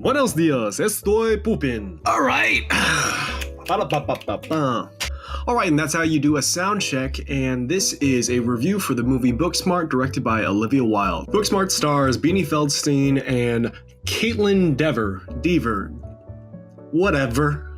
Buenos dias, estoy pooping. All right. Alright, and that's how you do a sound check, and this is a review for the movie Booksmart, directed by Olivia Wilde. Booksmart stars Beanie Feldstein and Caitlin Dever, whatever.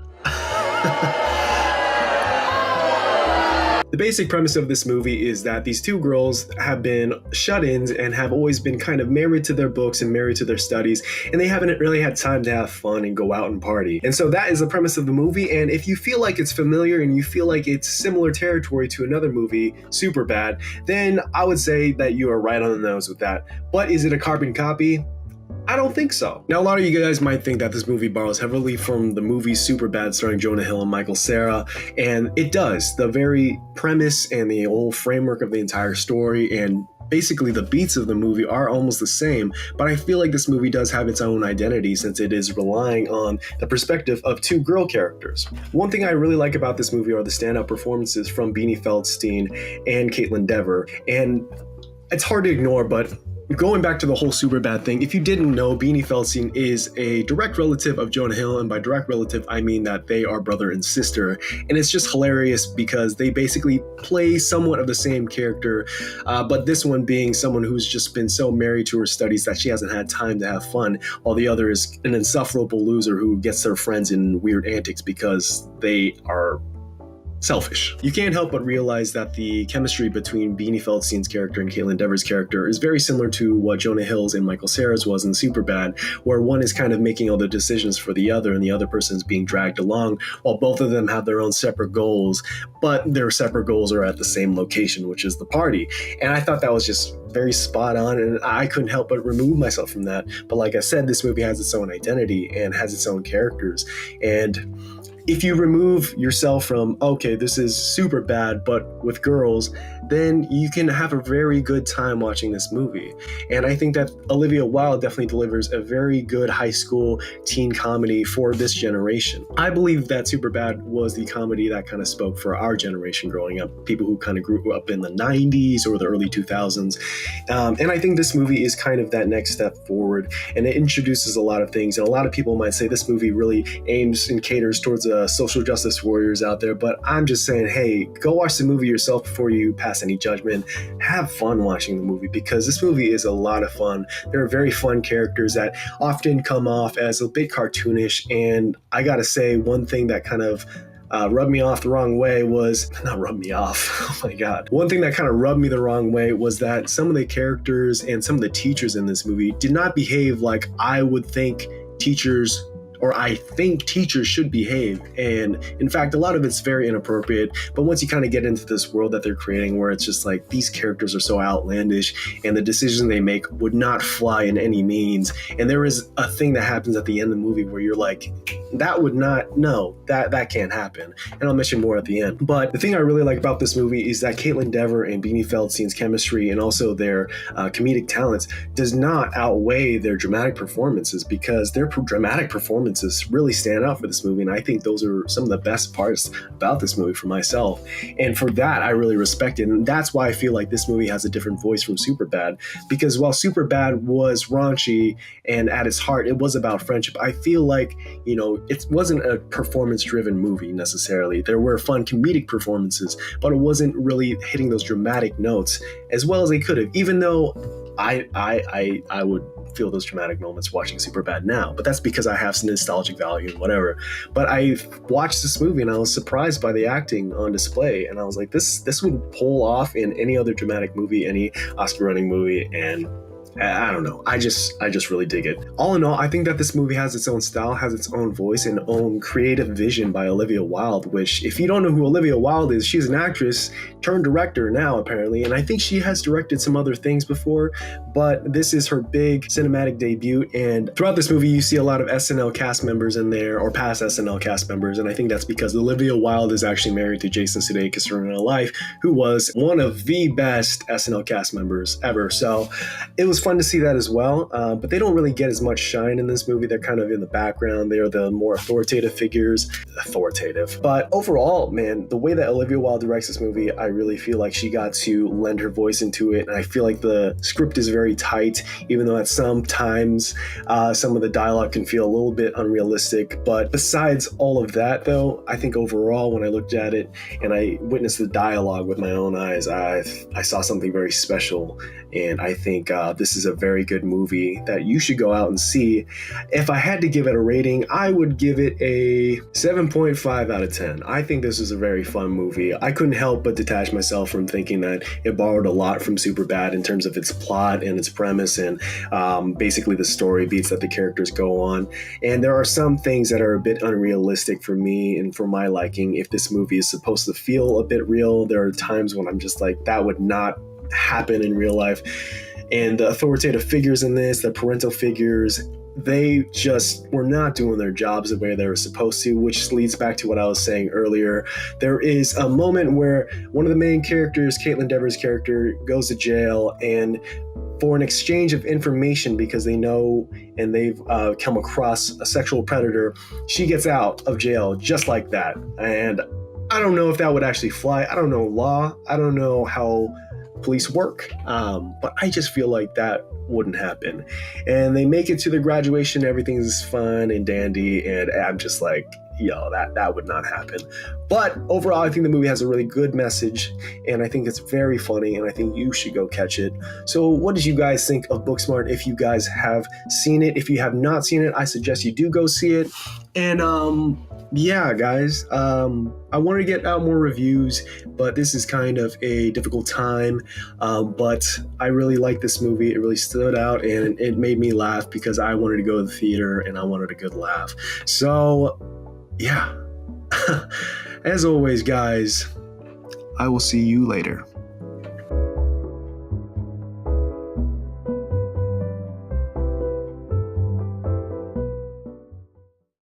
The basic premise of this movie is that these two girls have been shut-ins and have always been kind of married to their books and married to their studies, and they haven't really had time to have fun and go out and party. And so that is the premise of the movie, and if you feel like it's familiar and you feel like it's similar territory to another movie, Superbad, then I would say that you are right on the nose with that. But is it a carbon copy? I don't think so. Now, a lot of you guys might think that this movie borrows heavily from the movie Superbad starring Jonah Hill and Michael Cera, and it does. The very premise and the whole framework of the entire story and basically the beats of the movie are almost the same, but I feel like this movie does have its own identity since it is relying on the perspective of two girl characters. One thing I really like about this movie are the standout performances from Beanie Feldstein and Caitlin Dever, and it's hard to ignore, but going back to the whole Superbad thing, if you didn't know, Beanie Feldstein is a direct relative of Jonah Hill, and by direct relative, I mean that they are brother and sister, and it's just hilarious because they basically play somewhat of the same character, but this one being someone who's just been so married to her studies that she hasn't had time to have fun, while the other is an insufferable loser who gets their friends in weird antics because they are selfish. You can't help but realize that the chemistry between Beanie Feldstein's character and Caitlin Dever's character is very similar to what Jonah Hill's and Michael Cera's was in Superbad, where one is kind of making all the decisions for the other and the other person is being dragged along, while both of them have their own separate goals, but their separate goals are at the same location, which is the party. And I thought that was just very spot on, and I couldn't help but remove myself from that. But like I said, this movie has its own identity and has its own characters, and if you remove yourself from, okay, this is Superbad, but with girls, then you can have a very good time watching this movie. And I think that Olivia Wilde definitely delivers a very good high school teen comedy for this generation. I believe that Superbad was the comedy that kind of spoke for our generation growing up, people who kind of grew up in the 90s or the early 2000s. And I think this movie is kind of that next step forward, and it introduces a lot of things. And a lot of people might say this movie really aims and caters towards social justice warriors out there, but I'm just saying, hey, go watch the movie yourself before you pass any judgment. Have fun watching the movie because this movie is a lot of fun. There are very fun characters that often come off as a bit cartoonish, and I gotta say, one thing that kind of rubbed me off the wrong way was, not rubbed me off, oh my god. One thing that kind of rubbed me the wrong way was that some of the characters and some of the teachers in this movie did not behave like I would think teachers should behave. And in fact, a lot of it's very inappropriate, but once you kind of get into this world that they're creating where it's just like these characters are so outlandish and the decisions they make would not fly in any means, and there is a thing that happens at the end of the movie where you're like, that can't happen, and I'll mention more at the end. But the thing I really like about this movie is that Caitlin Dever and Beanie Feldstein's chemistry and also their comedic talents does not outweigh their dramatic performances, because their dramatic performances really stand out for this movie, and I think those are some of the best parts about this movie for myself, and for that I really respect it. And that's why I feel like this movie has a different voice from Superbad, because while Superbad was raunchy and at its heart it was about friendship, I feel like, it wasn't a performance driven movie necessarily. There were fun comedic performances, but it wasn't really hitting those dramatic notes as well as they could have, even though I would feel those dramatic moments watching Superbad now, but that's because I have some nostalgic value and whatever. But I watched this movie and I was surprised by the acting on display, and I was like, this would pull off in any other dramatic movie, any Oscar-winning movie, and I don't know. I just really dig it. All in all, I think that this movie has its own style, has its own voice, and own creative vision by Olivia Wilde, which, if you don't know who Olivia Wilde is, she's an actress turned director now, apparently, and I think she has directed some other things before, but this is her big cinematic debut, and throughout this movie, you see a lot of SNL cast members in there, or past SNL cast members, and I think that's because Olivia Wilde is actually married to Jason Sudeikis in real life, who was one of the best SNL cast members ever, so it was fun to see that as well, but they don't really get as much shine in this movie. They're kind of in the background. They're the more authoritative figures. But overall, man, the way that Olivia Wilde directs this movie, I really feel like she got to lend her voice into it, and I feel like the script is very tight, even though at sometimes some of the dialogue can feel a little bit unrealistic. But besides all of that, though, I think overall, when I looked at it and I witnessed the dialogue with my own eyes, I saw something very special, and I think this is a very good movie that you should go out and see. If I had to give it a rating, I would give it a 7.5 out of 10. I think this is a very fun movie. I couldn't help but detach myself from thinking that it borrowed a lot from Superbad in terms of its plot and its premise and basically the story beats that the characters go on. And there are some things that are a bit unrealistic for me and for my liking. If this movie is supposed to feel a bit real, there are times when I'm just like, that would not happen in real life. And the authoritative figures in this, the parental figures, they just were not doing their jobs the way they were supposed to, which leads back to what I was saying earlier. There is a moment where one of the main characters, Caitlin Dever's character, goes to jail, and for an exchange of information, because they know and they've come across a sexual predator, she gets out of jail just like that. And I don't know if that would actually fly. I don't know law. I don't know how police work, but I just feel like that wouldn't happen. And they make it to the graduation, everything's fun and dandy, and I'm just like, yo, that would not happen. But overall, I think the movie has a really good message, and I think it's very funny, and I think you should go catch it. So what did you guys think of Booksmart? If you guys have seen it, if you have not seen it, I suggest you do go see it. And yeah, guys, I wanted to get out more reviews, but this is kind of a difficult time. But I really liked this movie. It really stood out, and it made me laugh because I wanted to go to the theater and I wanted a good laugh. So yeah, as always, guys, I will see you later.